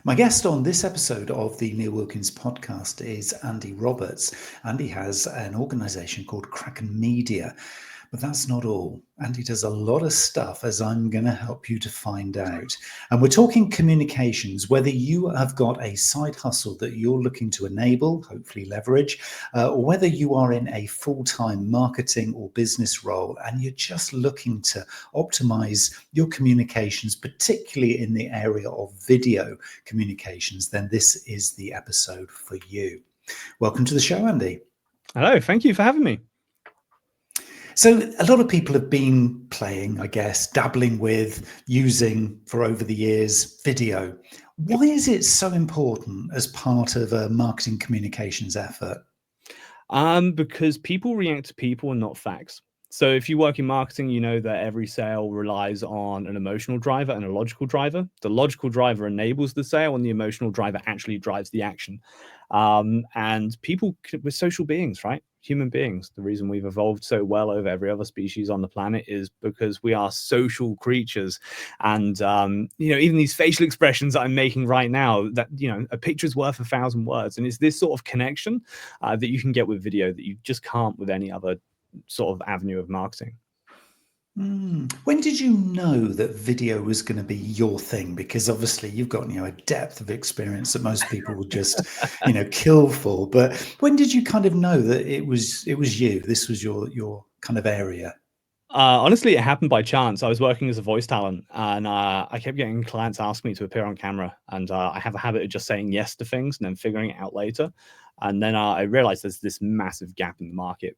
My guest on this episode of the Neil Wilkins podcast is Andy Roberts. Andy has an organization called Kraken Media, but that's not all. Andy does a lot of stuff, as I'm going to help you to find out. And we're talking communications, whether you have got a side hustle that you're looking to enable, hopefully leverage, or whether you are in a full-time marketing or business role and you're just looking to optimize your communications, particularly in the area of video communications, then this is the episode for you. Welcome to the show, Andy. Hello, thank you for having me. So a lot of people have been playing, I guess, dabbling with, using for over the years, video. Why is it so important as part of a marketing communications effort? Because people react to people and not facts. So if you work in marketing, you know that every sale relies on an emotional driver and a logical driver. The logical driver enables the sale and the emotional driver actually drives the action. And we're social beings, right? Human beings. The reason we've evolved so well over every other species on the planet is because we are social creatures. And, even these facial expressions that I'm making right now, that, a picture's worth 1,000 words. And it's this sort of connection that you can get with video that you just can't with any other sort of avenue of marketing. When did you know that video was going to be your thing? Because obviously you've got a depth of experience that most people would just kill for. But when did you kind of know that it was you? This was your kind of area. Honestly, it happened by chance. I was working as a voice talent, and I kept getting clients ask me to appear on camera, and I have a habit of just saying yes to things and then figuring it out later. And then I realized there's this massive gap in the market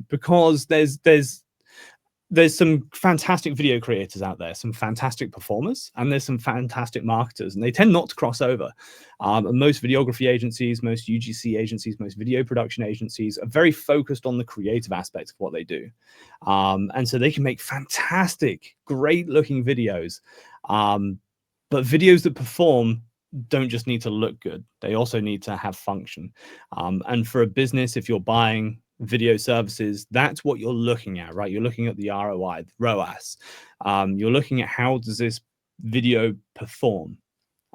because there's some fantastic video creators out there, some fantastic performers, and there's some fantastic marketers, and they tend not to cross over. Most videography agencies, most UGC agencies, most video production agencies are very focused on the creative aspects of what they do. And so they can make fantastic, great looking videos. But videos that perform don't just need to look good. They also need to have function. And for a business, if you're buying video services, that's what you're looking at, right? You're looking at the ROI, the ROAS. You're looking at how does this video perform?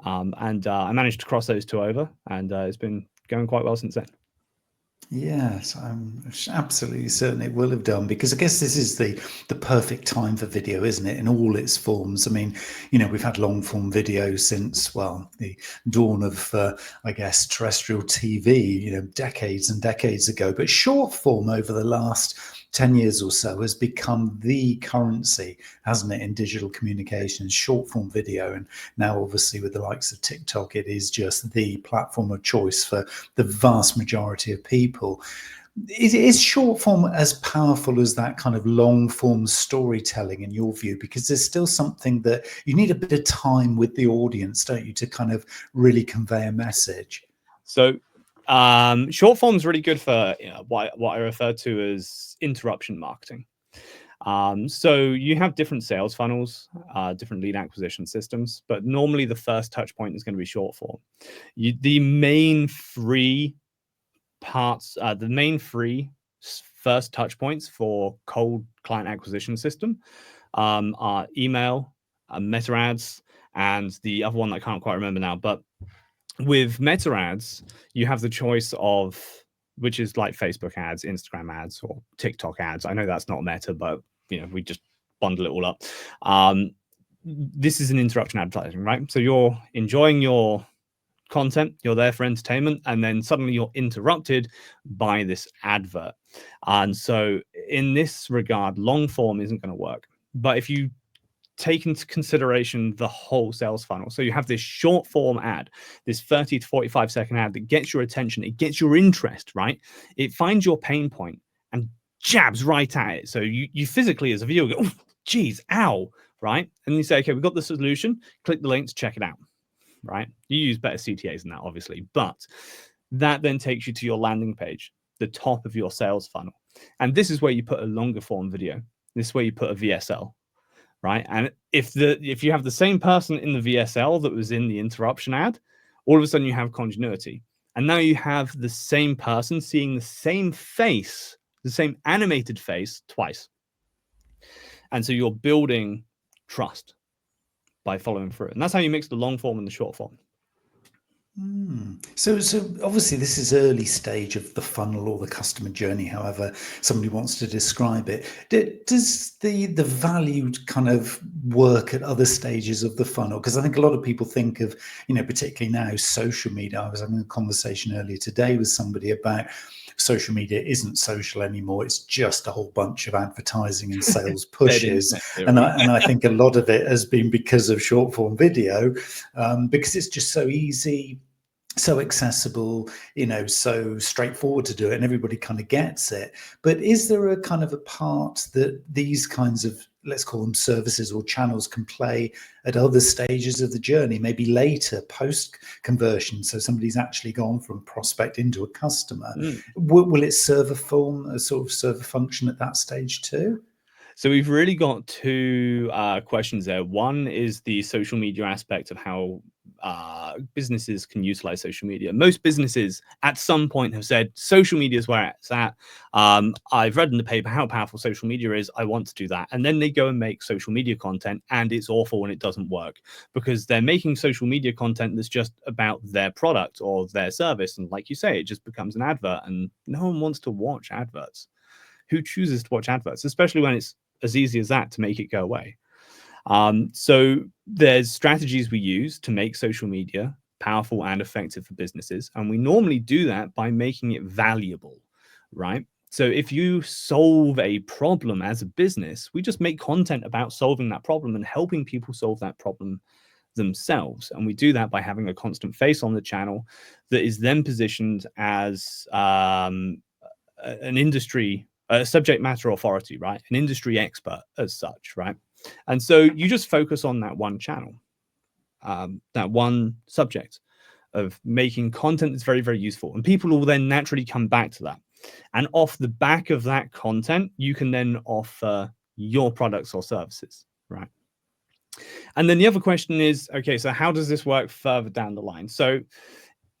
And I managed to cross those two over, and it's been going quite well since then. Yes, I'm absolutely certain it will have done, because I guess this is the perfect time for video, isn't it, in all its forms. I mean, we've had long form video since, well, the dawn of, I guess, terrestrial TV, decades and decades ago. But short form over the last 10 years or so has become the currency, hasn't it, in digital communications, short form video. And now, obviously, with the likes of TikTok, it is just the platform of choice for the vast majority of people. Is short form as powerful as that kind of long form storytelling in your view? Because there's still something that you need a bit of time with the audience, don't you, to kind of really convey a message? So short form is really good for what I refer to as interruption marketing. So you have different sales funnels, different lead acquisition systems, but normally the first touch point is going to be short form. The main free first touch points for cold client acquisition system are email, meta ads, and the other one that I can't quite remember now. But with meta ads, you have the choice of, which is like Facebook ads, Instagram ads, or TikTok ads. I know that's not meta, but we just bundle it all up. This is an interruption advertising, right? So you're enjoying your content, you're there for entertainment, and then suddenly you're interrupted by this advert. And so in this regard, long form isn't going to work. But if you take into consideration the whole sales funnel, so you have this short form ad, this 30 to 45 second ad that gets your attention, it gets your interest, right? It finds your pain point and jabs right at it. So you physically as a viewer go, oh, geez, ow, right? And you say, okay, we've got the solution, click the link to check it out, right? You use better CTAs than that, obviously, but that then takes you to your landing page, the top of your sales funnel. And this is where you put a longer form video. This is where you put a VSL. Right. And if you have the same person in the VSL that was in the interruption ad, all of a sudden you have continuity. And now you have the same person seeing the same face, the same animated face twice. And so you're building trust by following through. And that's how you mix the long form and the short form. So obviously this is early stage of the funnel or the customer journey, however somebody wants to describe it. Does the value kind of work at other stages of the funnel? Because I think a lot of people think of, particularly now, social media. I was having a conversation earlier today with somebody about social media isn't social anymore. It's just a whole bunch of advertising and sales Dead pushes. internet And theory. I think a lot of it has been because of short form video, because it's just so easy, so accessible, so straightforward to do it, and everybody kind of gets it. But is there a kind of a part that these kinds of, let's call them services or channels, can play at other stages of the journey, maybe later, post conversion? So somebody's actually gone from prospect into a customer. Will it serve a sort of serve a function at that stage too? So we've really got two questions there. One is the social media aspect of how businesses can utilize social media. Most businesses at some point have said social media is where it's at. I've read in the paper how powerful social media is. I want to do that. And then they go and make social media content, and it's awful and it doesn't work because they're making social media content that's just about their product or their service. And like you say, it just becomes an advert, and no one wants to watch adverts. Who chooses to watch adverts, especially when it's as easy as that to make it go away? So there's strategies we use to make social media powerful and effective for businesses. And we normally do that by making it valuable, right? So if you solve a problem as a business, we just make content about solving that problem and helping people solve that problem themselves. And we do that by having a constant face on the channel that is then positioned as an industry, a subject matter authority, right? An industry expert as such, right? And so you just focus on that one channel, that one subject of making content that's very, very useful. And people will then naturally come back to that. And off the back of that content, you can then offer your products or services, right? And then the other question is, okay, so how does this work further down the line? So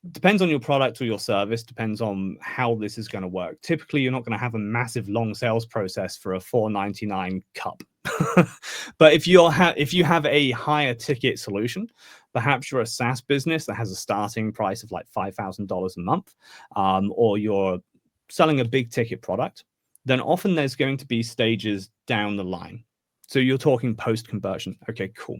depends on your product or your service, depends on how this is going to work. Typically, you're not going to have a massive long sales process for a $4.99 cup. But if you have a higher ticket solution, perhaps you're a SaaS business that has a starting price of like $5,000 a month, or you're selling a big ticket product, then often there's going to be stages down the line. So you're talking post conversion. Okay, cool.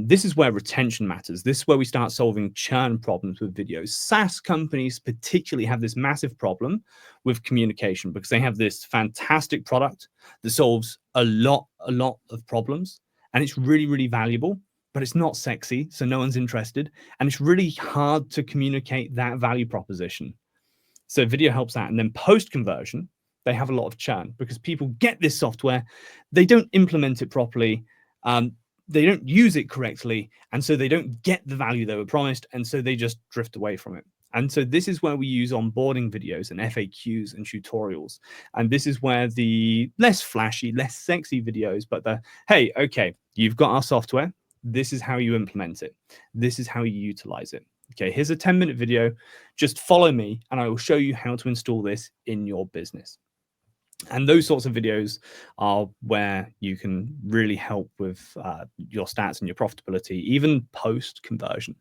This is where retention matters. This is where we start solving churn problems with videos. SaaS companies particularly have this massive problem with communication because they have this fantastic product that solves a lot of problems, and it's really, really valuable, but it's not sexy, so no one's interested, and it's really hard to communicate that value proposition. So video helps that. And then post conversion, they have a lot of churn because people get this software, they don't implement it properly, they don't use it correctly, and so they don't get the value they were promised, and so they just drift away from it. And so this is where we use onboarding videos and FAQs and tutorials. And this is where the less flashy, less sexy videos, but the, hey, okay, you've got our software. This is how you implement it. This is how you utilize it. Okay, here's a 10-minute video. Just follow me and I will show you how to install this in your business. And those sorts of videos are where you can really help with your stats and your profitability, even post conversion.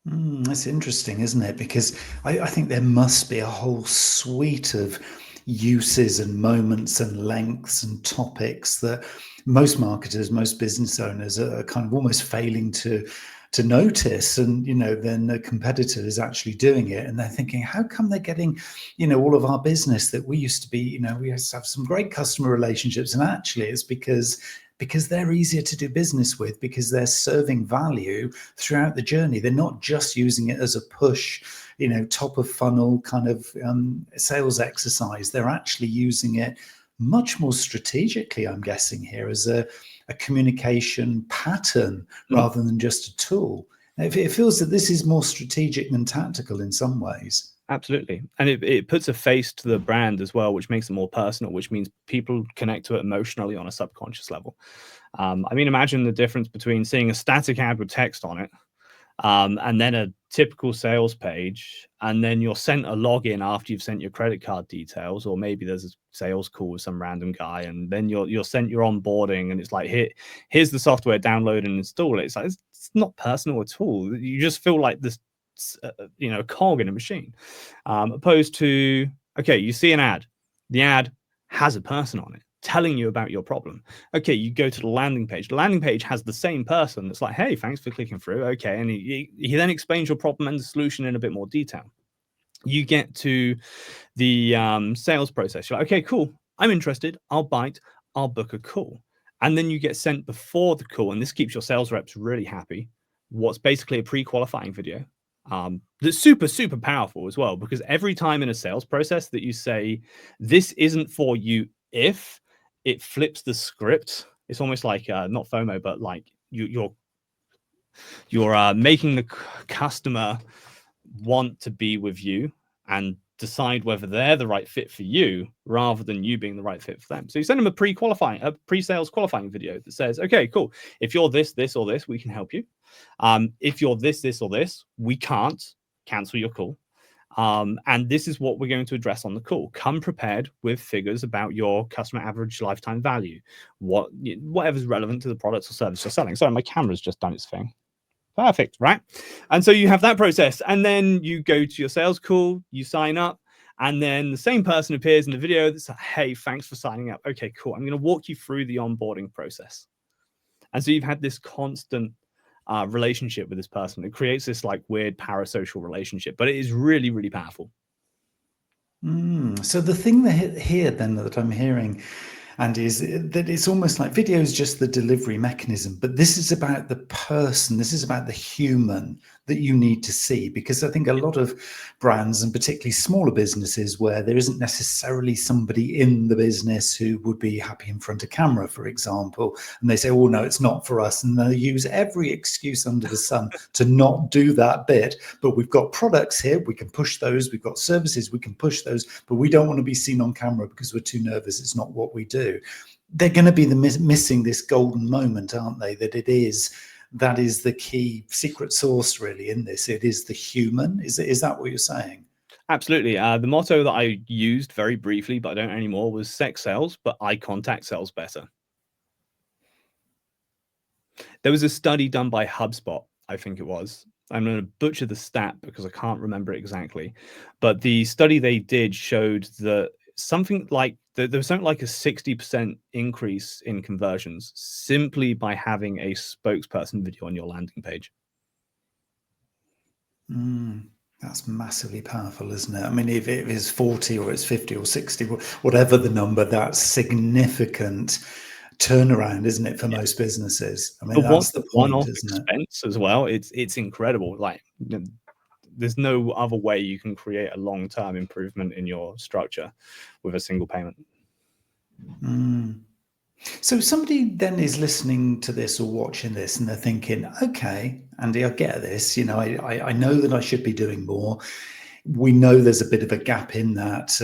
That's interesting, isn't it? Because I think there must be a whole suite of uses and moments and lengths and topics that most marketers, most business owners are kind of almost failing to notice. And then the competitor is actually doing it, and they're thinking, how come they're getting all of our business that we used to be, we used to have some great customer relationships, and actually it's because they're easier to do business with, because they're serving value throughout the journey. They're not just using it as a push, top of funnel kind of sales exercise. They're actually using it much more strategically, I'm guessing here, as a communication pattern rather than just a tool. It feels that this is more strategic than tactical in some ways. Absolutely. And it puts a face to the brand as well, which makes it more personal, which means people connect to it emotionally on a subconscious level. I mean, imagine the difference between seeing a static ad with text on it and then a typical sales page, and then you're sent a login after you've sent your credit card details, or maybe there's a sales call with some random guy, and then you're sent your onboarding, and it's like, here's the software, download and install it. It's like, it's not personal at all. You just feel like this a cog in a machine, opposed to, okay, you see an ad, the ad has a person on it telling you about your problem. Okay, you go to the landing page. The landing page has the same person that's like, hey, thanks for clicking through. Okay, and he then explains your problem and the solution in a bit more detail. You get to the sales process. You're like, okay, cool, I'm interested. I'll bite. I'll book a call. And then you get sent before the call, and this keeps your sales reps really happy, what's basically a pre-qualifying video. That's super, super powerful as well, because every time in a sales process that you say, this isn't for you, if it flips the script, it's almost like not FOMO, but like you're making the customer want to be with you and decide whether they're the right fit for you rather than you being the right fit for them. So you send them a pre-sales qualifying video that says, okay, cool, if you're this, or this, we can help you. If you're this, or this, we can't. Cancel your call. And this is what we're going to address on the call. Come prepared with figures about your customer average lifetime value, whatever's relevant to the products or service you're selling. Sorry, my camera's just done its thing. Perfect, right? And so you have that process, and then you go to your sales call, you sign up, and then the same person appears in the video that's like, hey, thanks for signing up. Okay, cool. I'm going to walk you through the onboarding process. And so you've had this constant relationship with this person. It creates this like weird parasocial relationship, but it is really, really powerful. So the thing here then that I'm hearing, Andy, is that it's almost like video is just the delivery mechanism, but this is about the person, this is about the human that you need to see, because I think a lot of brands, and particularly smaller businesses where there isn't necessarily somebody in the business who would be happy in front of camera, for example, and they say, oh no, it's not for us, and they use every excuse under the sun to not do that bit. But we've got products here, we can push those, we've got services, we can push those, but we don't want to be seen on camera because we're too nervous, it's not what we do. They're going to be missing this golden moment, aren't they? That is the key secret sauce really in this. It is the human. Is that what you're saying? Absolutely. The motto that I used very briefly, but I don't anymore, was sex sells, but eye contact sells better. There was a study done by HubSpot, I think it was. I'm going to butcher the stat because I can't remember it exactly. But the study they did showed that there was something like a 60% increase in conversions simply by having a spokesperson video on your landing page. That's massively powerful, isn't it? I mean, if it is 40 or it's 50 or 60, whatever the number, that's significant turnaround, isn't it, for most businesses? I mean, that's the point, isn't it? Expense as well. It's incredible. Like, there's no other way you can create a long-term improvement in your structure with a single payment. So somebody then is listening to this or watching this and they're thinking, okay, Andy, I get this. I know that I should be doing more. We know there's a bit of a gap in that.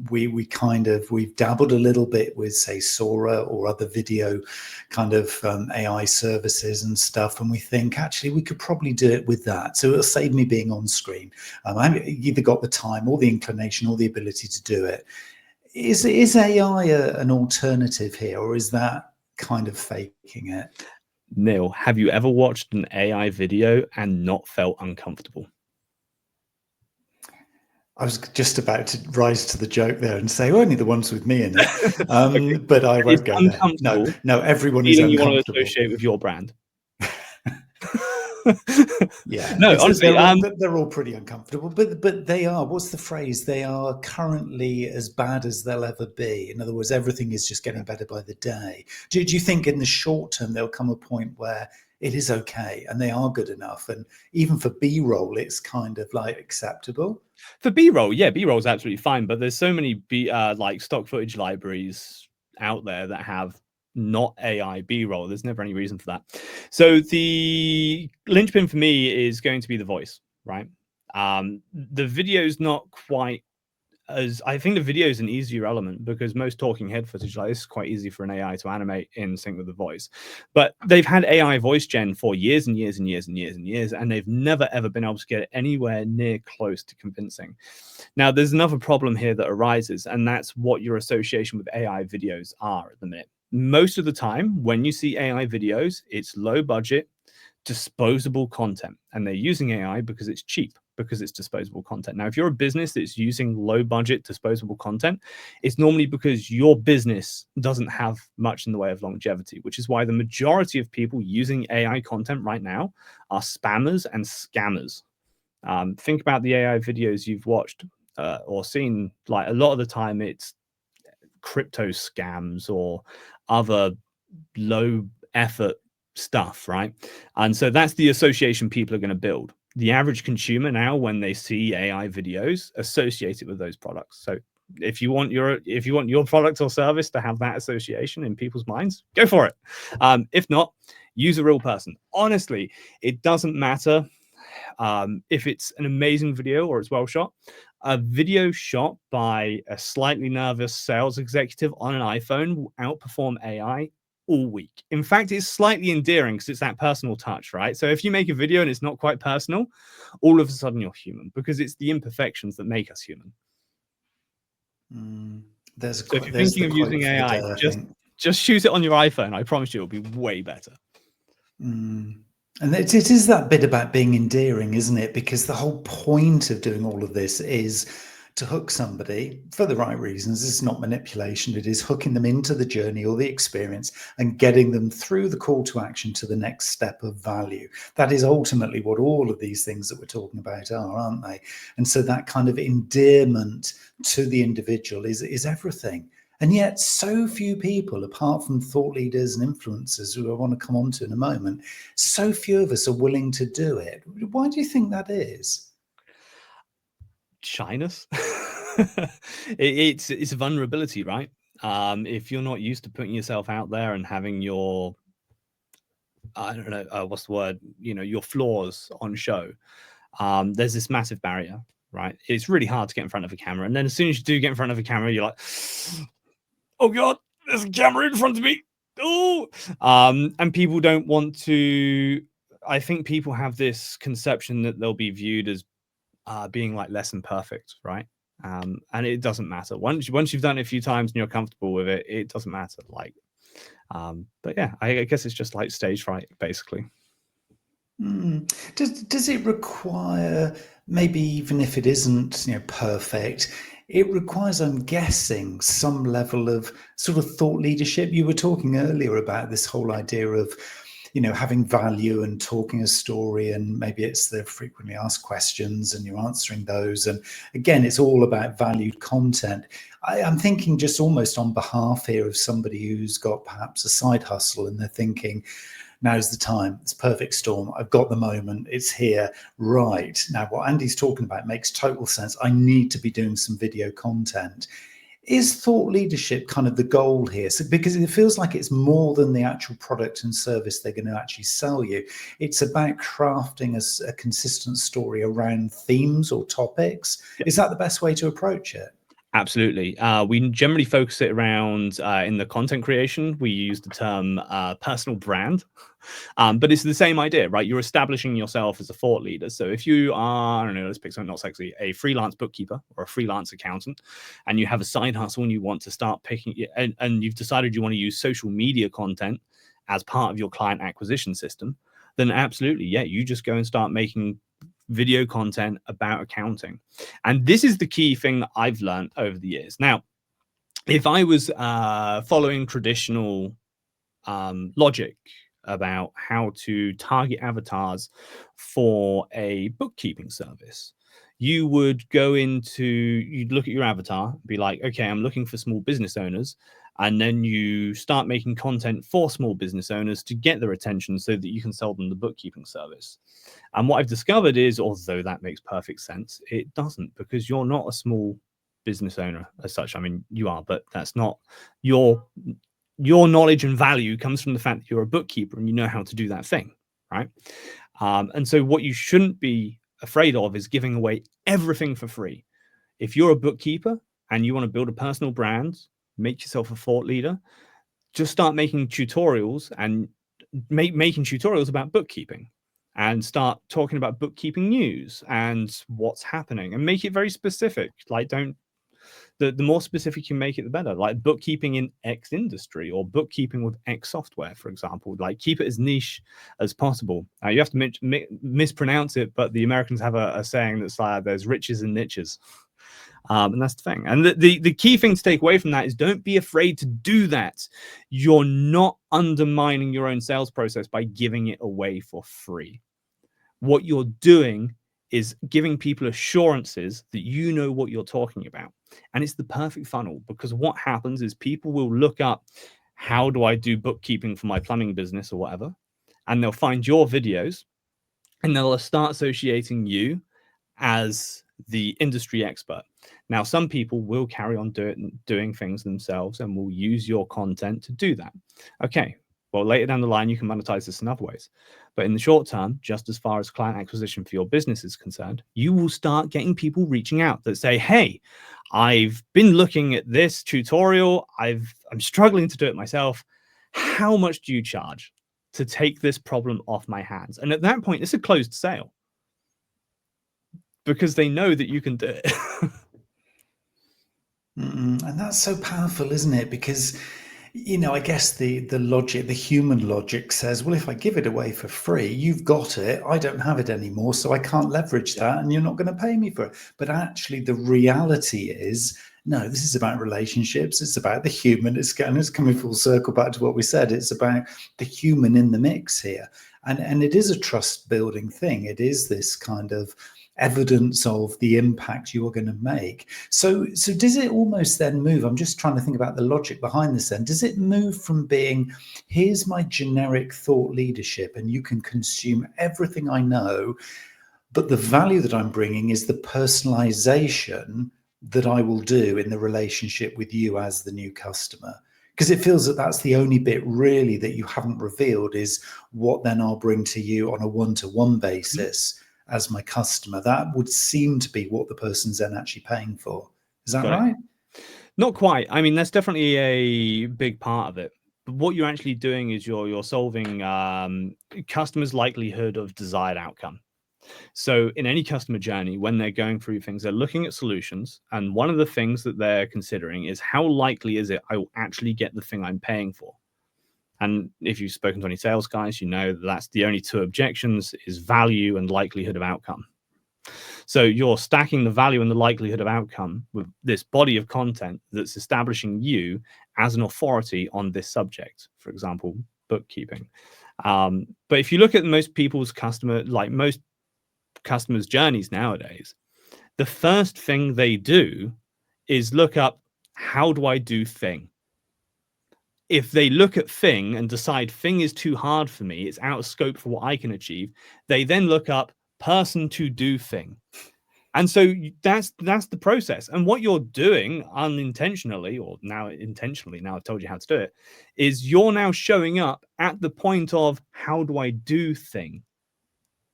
We've dabbled a little bit with, say, Sora or other video kind of AI services and stuff, and we think actually we could probably do it with that. So it'll save me being on screen. I've either got the time or the inclination or the ability to do it. Is AI an alternative here, or is that kind of faking it? Neil, have you ever watched an AI video and not felt uncomfortable? I was just about to rise to the joke there and say, only the ones with me in it. Okay. But I won't go there. No, everyone is uncomfortable. You want to associate with your brand. Yeah. No, honestly, they're all pretty uncomfortable, but they are, what's the phrase? They are currently as bad as they'll ever be. In other words, everything is just getting better by the day. Do you think in the short term, there'll come a point where it is okay and they are good enough? And even for B-roll, it's kind of like acceptable. For B-roll, yeah, B-roll is absolutely fine. But there's so many like stock footage libraries out there that have not AI B-roll. There's never any reason for that. So the linchpin for me is going to be the voice, right? The video is not quite as I think the video is an easier element because most talking head footage like this is quite easy for an AI to animate in sync with the voice. But they've had AI voice gen for years and years and years and years and years, and they've never ever been able to get it anywhere near close to convincing. Now, there's another problem here that arises, and that's what your association with AI videos are at the minute. Most of the time, when you see AI videos, it's low budget, disposable content, and they're using AI because it's cheap, because it's disposable content. Now, if you're a business that's using low budget disposable content, it's normally because your business doesn't have much in the way of longevity, which is why the majority of people using AI content right now are spammers and scammers. Think about the AI videos you've watched or seen. Like, a lot of the time it's crypto scams or other low effort stuff, right? And so that's the association people are going to build. The average consumer now, when they see AI videos, associate it with those products. So if you want your product or service to have that association in people's minds, go for it. If not, use a real person. Honestly, it doesn't matter if it's an amazing video or it's well shot. A video shot by a slightly nervous sales executive on an iPhone will outperform AI all week. In fact, it's slightly endearing because it's that personal touch, right? So if you make a video and it's not quite personal, all of a sudden you're human, because it's the imperfections that make us human. There's So if you're thinking of using AI, just shoot it on your iPhone. I promise you it'll be way better. And it is that bit about being endearing, isn't it? Because the whole point of doing all of this is to hook somebody for the right reasons. It's not manipulation. It is hooking them into the journey or the experience and getting them through the call to action to the next step of value. That is ultimately what all of these things that we're talking about are, aren't they? And so that kind of endearment to the individual is everything. And yet so few people, apart from thought leaders and influencers, who I want to come on to in a moment, so few of us are willing to do it. Why do you think that is? Shyness. It's a vulnerability, right? If you're not used to putting yourself out there and having your, I don't know, what's the word, your flaws on show, there's this massive barrier, right? It's really hard to get in front of a camera. And then as soon as you do get in front of a camera, you're like, oh God, there's a camera in front of me. Oh, and people don't want to. I think people have this conception that they'll be viewed as being like less than perfect, right? And it doesn't matter. Once you've done it a few times and you're comfortable with it, it doesn't matter. Like, but yeah, I guess it's just like stage fright, basically. Does it require, maybe even if it isn't perfect, it requires, I'm guessing, some level of sort of thought leadership? You were talking earlier about this whole idea of having value and talking a story, and maybe it's the frequently asked questions and you're answering those. And again, it's all about valued content. I'm thinking just almost on behalf here of somebody who's got perhaps a side hustle and they're thinking, now's the time. It's perfect storm. I've got the moment. It's here. Right. Now, what Andy's talking about makes total sense. I need to be doing some video content. Is thought leadership kind of the goal here? So, because it feels like it's more than the actual product and service they're going to actually sell you. It's about crafting a consistent story around themes or topics. Is that the best way to approach it? Absolutely. We generally focus it around in the content creation. We use the term personal brand, but it's the same idea, right? You're establishing yourself as a thought leader. So if you are, I don't know, let's pick something not sexy, a freelance bookkeeper or a freelance accountant, and you have a side hustle and you want to start picking, and you've decided you want to use social media content as part of your client acquisition system, then absolutely, yeah, you just go and start making video content about accounting. And this is the key thing that I've learned over the years. Now, if I was following traditional logic about how to target avatars for a bookkeeping service, you'd look at your avatar, be like, okay, I'm looking for small business owners. And then you start making content for small business owners to get their attention so that you can sell them the bookkeeping service. And what I've discovered is, although that makes perfect sense, it doesn't, because you're not a small business owner as such. I mean, you are, but that's not your knowledge and value comes from the fact that you're a bookkeeper and you know how to do that thing, right? And so what you shouldn't be afraid of is giving away everything for free. If you're a bookkeeper and you want to build a personal brand, make yourself a thought leader, just start making tutorials and making tutorials about bookkeeping, and start talking about bookkeeping news and what's happening, and make it very specific. Like, don't the more specific you make it, the better. Like bookkeeping in X industry or bookkeeping with X software, for example. Like keep it as niche as possible. You have to mispronounce it, but the Americans have a saying that's like, there's riches and niches. And that's the thing. And the key thing to take away from that is don't be afraid to do that. You're not undermining your own sales process by giving it away for free. What you're doing is giving people assurances that you know what you're talking about. And it's the perfect funnel, because what happens is people will look up, how do I do bookkeeping for my plumbing business or whatever? And they'll find your videos and they'll start associating you as the industry expert. Now, some people will carry on doing things themselves and will use your content to do that. Okay, well, later down the line, you can monetize this in other ways. But in the short term, just as far as client acquisition for your business is concerned, you will start getting people reaching out that say, hey, I've been looking at this tutorial. I'm struggling to do it myself. How much do you charge to take this problem off my hands? And at that point, it's a closed sale, because they know that you can do it. And that's so powerful, isn't it? Because, you know, I guess the logic, the human logic says, well, if I give it away for free, you've got it, I don't have it anymore, so I can't leverage that, and you're not going to pay me for it. But actually, the reality is, no, this is about relationships. It's about the human. It's coming full circle back to what we said. It's about the human in the mix here. And it is a trust building thing. It is this kind of evidence of the impact you are going to make. So does it almost then move? I'm just trying to think about the logic behind this then. Does it move from being, here's my generic thought leadership and you can consume everything I know, but the value that I'm bringing is the personalization that I will do in the relationship with you as the new customer? Because it feels that that's the only bit really that you haven't revealed, is what then I'll bring to you on a one-to-one basis as my customer. That would seem to be what the person's then actually paying for. Is that right? Not quite. I mean, that's definitely a big part of it. But what you're actually doing is you're solving customers' likelihood of desired outcome. So in any customer journey, when they're going through things, they're looking at solutions. And one of the things that they're considering is, how likely is it I will actually get the thing I'm paying for? And if you've spoken to any sales guys, you know that that's the only two objections, is value and likelihood of outcome. So you're stacking the value and the likelihood of outcome with this body of content that's establishing you as an authority on this subject, for example, bookkeeping. But if you look at most people's most customers' journeys nowadays, the first thing they do is look up, how do I do thing? If they look at thing and decide thing is too hard for me, it's out of scope for what I can achieve, they then look up person to do thing. And so that's the process. And what you're doing unintentionally, or now intentionally, now I've told you how to do it, is you're now showing up at the point of, how do I do thing?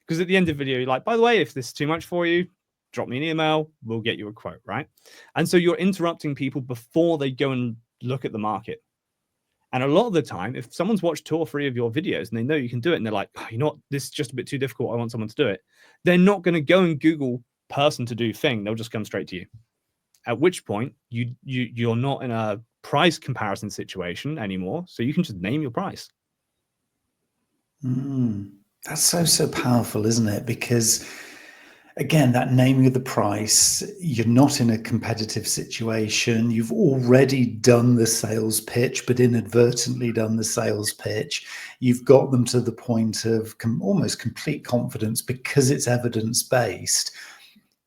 Because at the end of the video, you're like, by the way, if this is too much for you, drop me an email, we'll get you a quote, right? And so you're interrupting people before they go and look at the market. And a lot of the time, if someone's watched 2 or 3 of your videos and they know you can do it, and they're like, oh, you know what, this is just a bit too difficult, I want someone to do it, they're not going to go and Google person to do thing. They'll just come straight to you. At which point, you're not in a price comparison situation anymore, so you can just name your price. That's so powerful, isn't it? Because again, that naming of the price, you're not in a competitive situation. You've already done the sales pitch, but inadvertently done the sales pitch. You've got them to the point of almost complete confidence because it's evidence-based.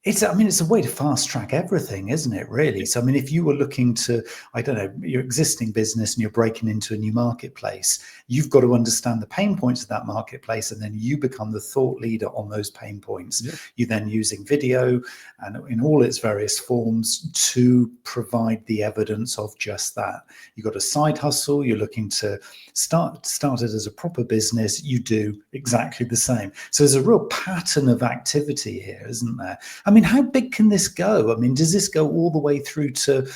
It's a way to fast track everything, isn't it, really? So, I mean, if you were looking to, I don't know, your existing business and you're breaking into a new marketplace, you've got to understand the pain points of that marketplace, and then you become the thought leader on those pain points. Yeah. You're then using video and in all its various forms to provide the evidence of just that. You've got a side hustle, you're looking to start it as a proper business, you do exactly the same. So there's a real pattern of activity here, isn't there? I mean, mean, how big can this go? I mean, does this go all the way through to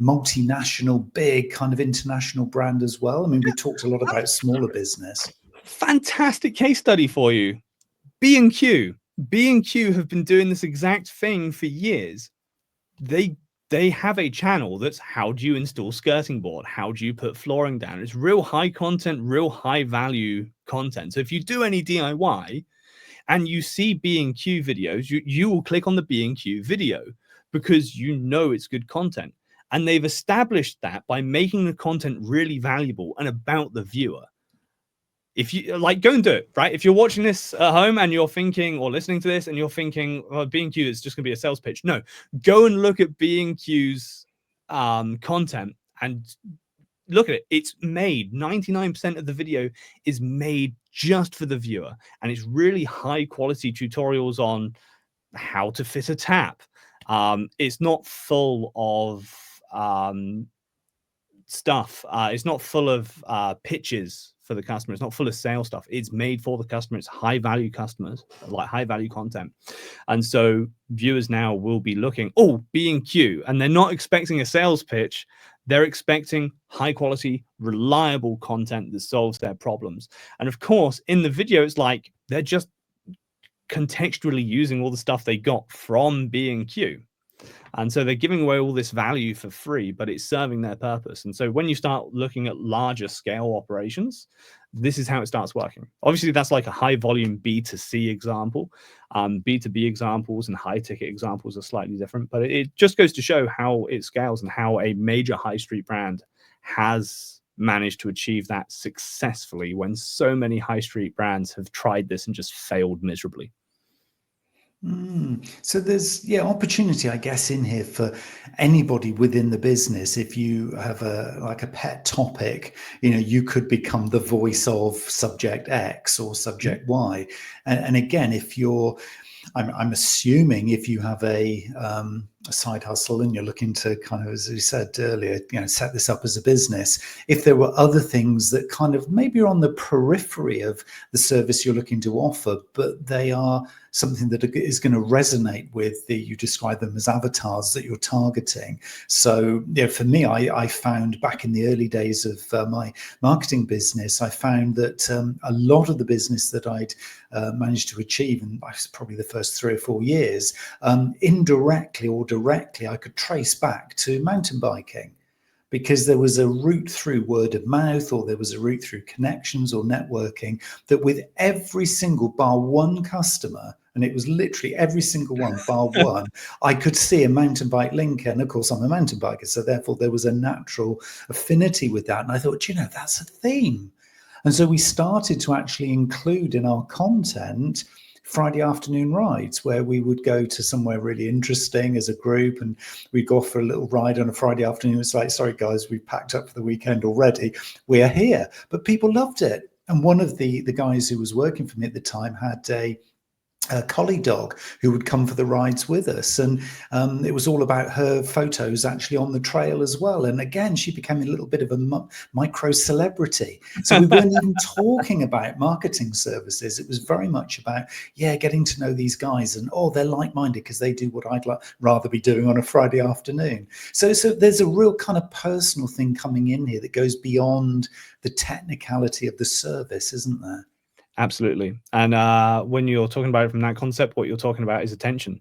multinational, big kind of international brand as well? I mean, we talked a lot about smaller business. Fantastic case study for you. B&Q. B&Q have been doing this exact thing for years. They have a channel that's how do you install skirting board? How do you put flooring down? It's real high content, real high value content. So if you do any DIY and you see B&Q videos, you will click on the B&Q video because you know it's good content. And they've established that by making the content really valuable and about the viewer. If you like, go and do it, right? If you're watching this at home and you're thinking, or listening to this and you're thinking, well, B&Q is just going to be a sales pitch. No, go and look at B&Q's content and look at it. It's made 99% of the video is made just for the viewer, and it's really high quality tutorials on how to fit a tap. It's not full of stuff. It's not full of pitches for the customer. It's not full of sales stuff. It's made for the customer. It's high value customers, like high value content. And so viewers now will be looking, oh, B&Q, and they're not expecting a sales pitch. They're expecting high quality, reliable content that solves their problems. And of course, in the video, it's like they're just contextually using all the stuff they got from B&Q. And so they're giving away all this value for free, but it's serving their purpose. And so when you start looking at larger scale operations, this is how it starts working. Obviously, that's like a high volume B2C example. B2B examples and high ticket examples are slightly different, but it just goes to show how it scales and how a major high street brand has managed to achieve that successfully when so many high street brands have tried this and just failed miserably. So there's opportunity, I guess, in here for anybody within the business. If you have a pet topic, you could become the voice of subject X or subject Y. And again, if you're, I'm assuming if you have a side hustle and you're looking to kind of, as you said earlier, set this up as a business, if there were other things that kind of maybe are on the periphery of the service you're looking to offer, but they are something that is going to resonate with you describe them as avatars that you're targeting. So for me, I found back in the early days of my marketing business, I found that a lot of the business that I'd managed to achieve, and probably the first 3 or 4 years, indirectly or directly, I could trace back to mountain biking, because there was a route through word of mouth, or there was a route through connections or networking, that with every single bar one customer, and it was literally every single one bar one, I could see a mountain bike link. And of course, I'm a mountain biker, so therefore there was a natural affinity with that. And I thought, that's a theme. And so we started to actually include in our content Friday afternoon rides, where we would go to somewhere really interesting as a group, and we'd go for a little ride on a Friday afternoon. It's like, sorry guys, we've packed up for the weekend already, we're here. But people loved it. And one of the guys who was working for me at the time had a collie dog who would come for the rides with us, and it was all about her photos actually on the trail as well. And again, she became a little bit of a micro celebrity. So we weren't even talking about marketing services. It was very much about getting to know these guys, and they're like-minded because they do what I'd rather be doing on a Friday afternoon. So there's a real kind of personal thing coming in here that goes beyond the technicality of the service, isn't there? Absolutely. And when you're talking about it from that concept, what you're talking about is attention.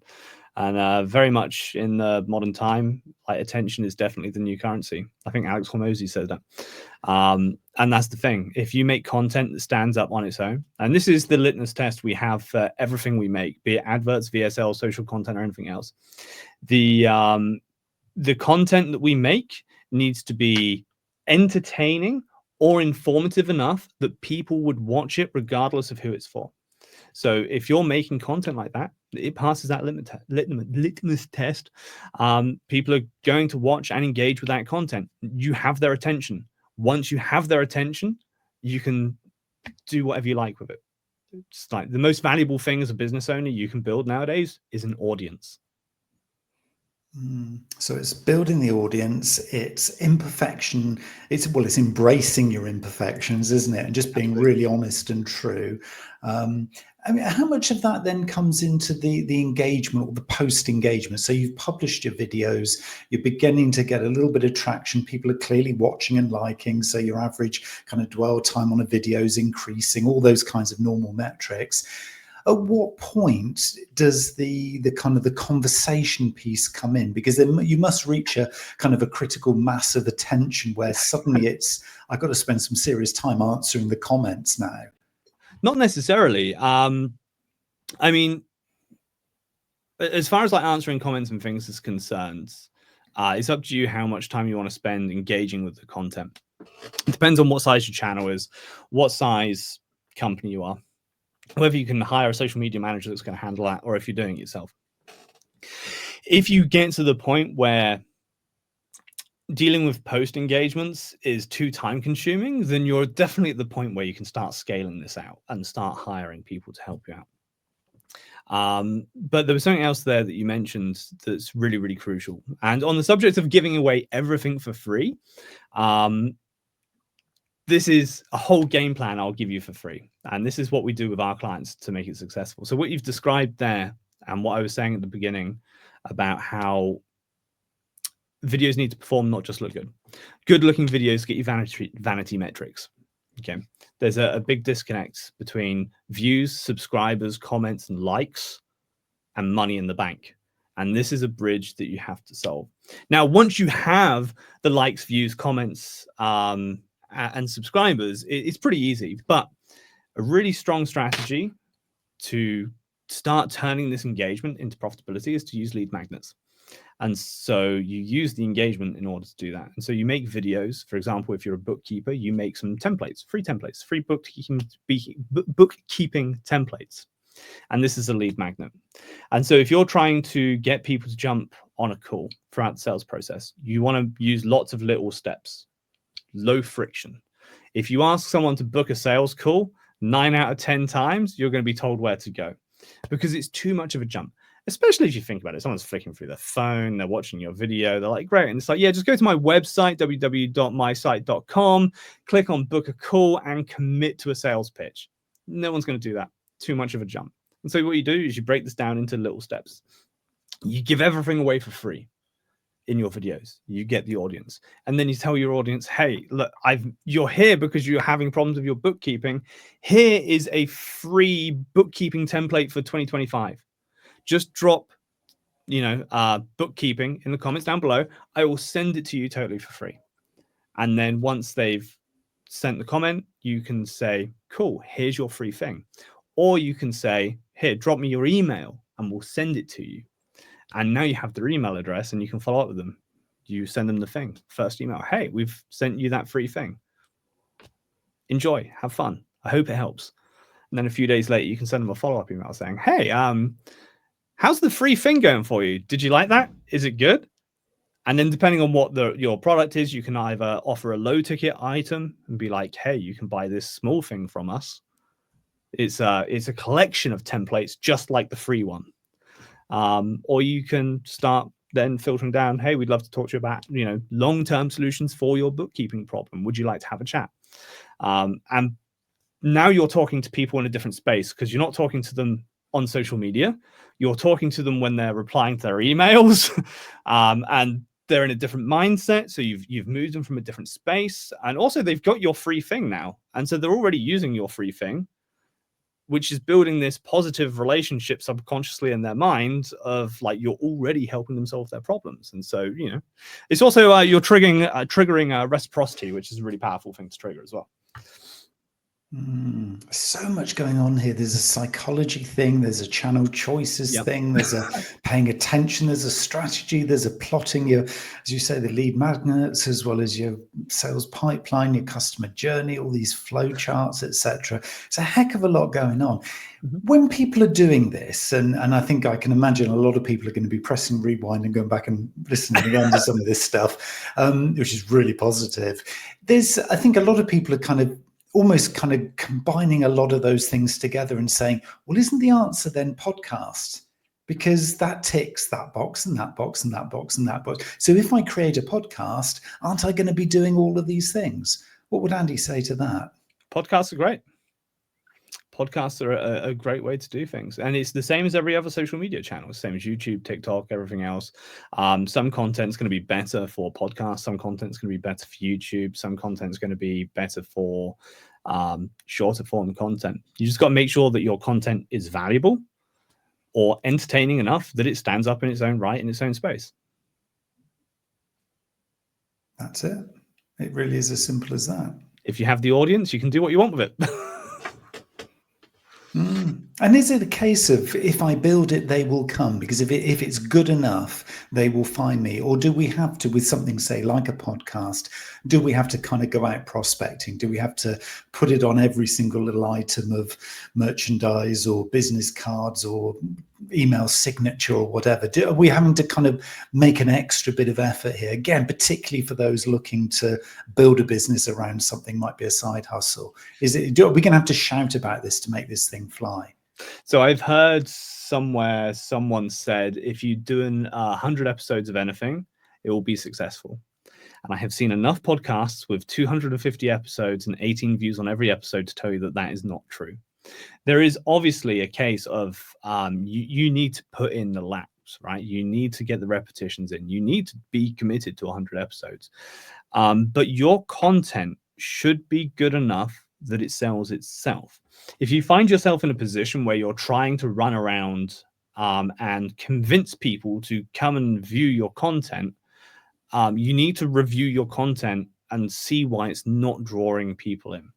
And very much in the modern time, like, attention is definitely the new currency. I think Alex Hormozy said that. And that's the thing. If you make content that stands up on its own, and this is the litmus test we have for everything we make, be it adverts, VSL, social content, or anything else, the content that we make needs to be entertaining or informative enough that people would watch it regardless of who it's for. So if you're making content like that, it passes that litmus test. People are going to watch and engage with that content. You have their attention. Once you have their attention, you can do whatever you like with it. It's like the most valuable thing as a business owner you can build nowadays is an audience. So it's building the audience, it's imperfection, it's embracing your imperfections, isn't it? And just being really honest and true. I mean, how much of that then comes into the engagement or the post engagement? So you've published your videos, you're beginning to get a little bit of traction. People are clearly watching and liking. So your average kind of dwell time on a video is increasing, all those kinds of normal metrics. At what point does the kind of the conversation piece come in? Because then you must reach a kind of a critical mass of attention where suddenly it's, I've got to spend some serious time answering the comments now. Not necessarily. I mean, as far as like answering comments and things is concerned, it's up to you how much time you want to spend engaging with the content. It depends on what size your channel is, what size company you are, whether you can hire a social media manager that's going to handle that, or if you're doing it yourself. If you get to the point where dealing with post engagements is too time consuming, then you're definitely at the point where you can start scaling this out and start hiring people to help you out. But there was something else there that you mentioned that's really, really crucial. And on the subject of giving away everything for free, this is a whole game plan I'll give you for free. And this is what we do with our clients to make it successful. So what you've described there and what I was saying at the beginning about how videos need to perform, not just look good. Good looking videos get you vanity metrics. Okay. There's a big disconnect between views, subscribers, comments, and likes and money in the bank. And this is a bridge that you have to solve. Now, once you have the likes, views, comments, and subscribers, it's pretty easy. But a really strong strategy to start turning this engagement into profitability is to use lead magnets. And so you use the engagement in order to do that. And so you make videos. For example, if you're a bookkeeper, you make some templates, free bookkeeping templates. And this is a lead magnet. And so if you're trying to get people to jump on a call throughout the sales process, you want to use lots of little steps, low friction. If you ask someone to book a sales call, 9 out of 10 times, you're going to be told where to go because it's too much of a jump. Especially if you think about it, someone's flicking through their phone, they're watching your video, they're like, great. And it's like, yeah, just go to my website, www.mysite.com, click on book a call and commit to a sales pitch. No one's going to do that. Too much of a jump. And so what you do is you break this down into little steps. You give everything away for free in your videos. You get the audience. And then you tell your audience, hey, look, you're here because you're having problems with your bookkeeping. Here is a free bookkeeping template for 2025. Just drop, bookkeeping in the comments down below. I will send it to you totally for free. And then once they've sent the comment, you can say, cool, here's your free thing. Or you can say, here, drop me your email and we'll send it to you. And now you have their email address and you can follow up with them. You send them the thing, first email. Hey, we've sent you that free thing. Enjoy, have fun. I hope it helps. And then a few days later, you can send them a follow-up email saying, hey, how's the free thing going for you? Did you like that? Is it good? And then depending on what your product is, you can either offer a low ticket item and be like, hey, you can buy this small thing from us. It's a collection of templates just like the free one. Or you can start then filtering down, hey, we'd love to talk to you about, long-term solutions for your bookkeeping problem. Would you like to have a chat? And now you're talking to people in a different space because you're not talking to them on social media. You're talking to them when they're replying to their emails and they're in a different mindset. So you've moved them from a different space. And also they've got your free thing now. And so they're already using your free thing, which is building this positive relationship subconsciously in their mind of like, you're already helping them solve their problems. And so, it's also, you're triggering reciprocity, which is a really powerful thing to trigger as well. So much going on here. There's a psychology thing, there's a channel choices thing, there's a paying attention, there's a strategy, there's a plotting your, as you say, the lead magnets, as well as your sales pipeline, your customer journey, all these flow charts, etc. It's a heck of a lot going on. When people are doing this, and I think I can imagine a lot of people are going to be pressing rewind and going back and listening again to some of this stuff, which is really positive. I think a lot of people are almost combining a lot of those things together and saying, well, isn't the answer then podcast? Because that ticks that box and that box and that box and that box. So if I create a podcast, aren't I going to be doing all of these things? What would Andy say to that? Podcasts are great. podcasts are a great way to do things. And it's the same as every other social media channel, same as YouTube, TikTok, everything else. Some content's going to be better for podcasts. Some content's going to be better for YouTube. Some content's going to be better for shorter form content. You just got to make sure that your content is valuable or entertaining enough that it stands up in its own right, in its own space. That's it. It really is as simple as that. If you have the audience, you can do what you want with it. And is it a case of if I build it, they will come? Because if it's good enough, they will find me. Or do we have to, with something, say, like a podcast, do we have to kind of go out prospecting? Do we have to put it on every single little item of merchandise or business cards or email signature or whatever? Are we having to kind of make an extra bit of effort here? Again, particularly for those looking to build a business around something, might be a side hustle. Are we going to have to shout about this to make this thing fly? So I've heard somewhere someone said, if you're doing 100 episodes of anything, it will be successful. And I have seen enough podcasts with 250 episodes and 18 views on every episode to tell you that that is not true. There is obviously a case of you need to put in the laps, right? You need to get the repetitions in. You need to be committed to 100 episodes. But your content should be good enough that it sells itself. If you find yourself in a position where you're trying to run around and convince people to come and view your content, you need to review your content and see why it's not drawing people in.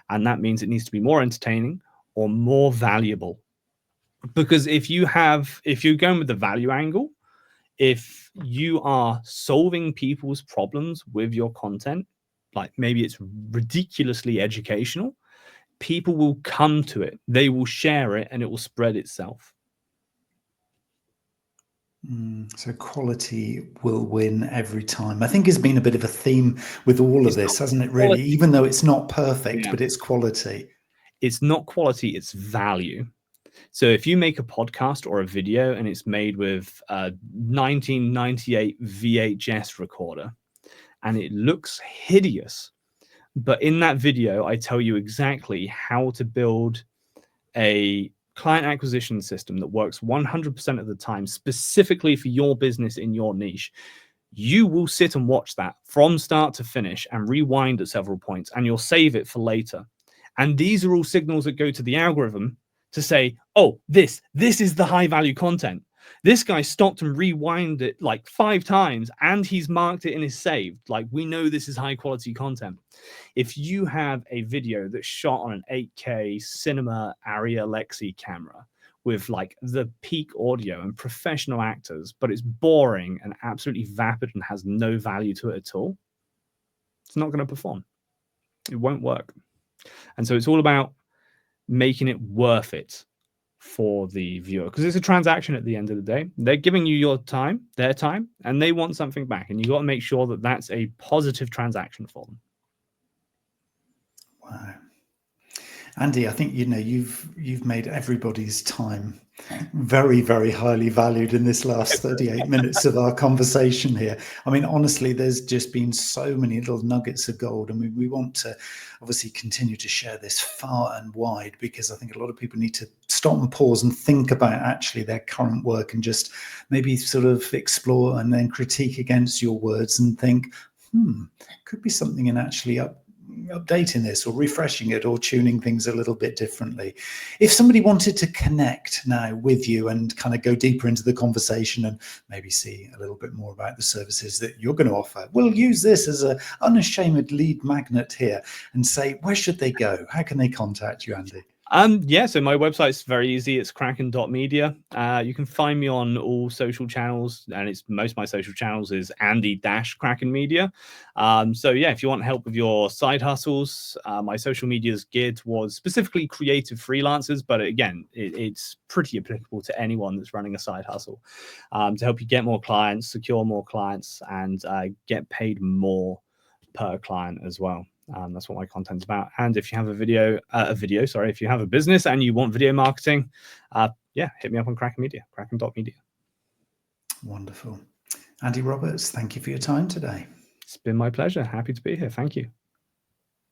And that means it needs to be more entertaining or more valuable. Because if you're going with the value angle, if you are solving people's problems with your content, like maybe it's ridiculously educational, people will come to it, they will share it, and it will spread itself. So quality will win every time. I think it's been a bit of a theme with all of this, hasn't it, really? Even though it's not perfect, but it's quality. It's not quality, it's value. So if you make a podcast or a video and it's made with a 1998 VHS recorder and it looks hideous, but in that video, I tell you exactly how to build a client acquisition system that works 100% of the time, specifically for your business in your niche. You will sit and watch that from start to finish and rewind at several points, and you'll save it for later. And these are all signals that go to the algorithm to say, oh, this is the high value content. This guy stopped and rewound it like 5 times and he's marked it in his saved. Like, we know this is high quality content. If you have a video that's shot on an 8K cinema Arri Alexi camera with like the peak audio and professional actors, but it's boring and absolutely vapid and has no value to it at all, it's not going to perform. It won't work. And so it's all about making it worth it for the viewer, because it's a transaction at the end of the day. They're giving you your time, their time, and they want something back, and you got to make sure that that's a positive transaction for them. Wow. Andy, I think you've made everybody's time very, very highly valued in this last 38 minutes of our conversation here. I mean, honestly, there's just been so many little nuggets of gold, and we want to obviously continue to share this far and wide, because I think a lot of people need to stop and pause and think about actually their current work and just maybe sort of explore and then critique against your words and think, could be something in actually updating this or refreshing it or tuning things a little bit differently. If somebody wanted to connect now with you and kind of go deeper into the conversation and maybe see a little bit more about the services that you're going to offer, we'll use this as an unashamed lead magnet here and say, where should they go? How can they contact you, Andy? So my website's very easy. It's kraken.media. You can find me on all social channels, and most of my social channels is Andy-Kraken Media. If you want help with your side hustles, my social media is geared towards specifically creative freelancers, but again, it's pretty applicable to anyone that's running a side hustle, to help you get more clients, secure more clients, and get paid more per client as well. That's what my content's about. And if you have if you have a business and you want video marketing, hit me up on Kraken Media, kraken.media. Wonderful. Andy Roberts, thank you for your time today. It's been my pleasure. Happy to be here. Thank you.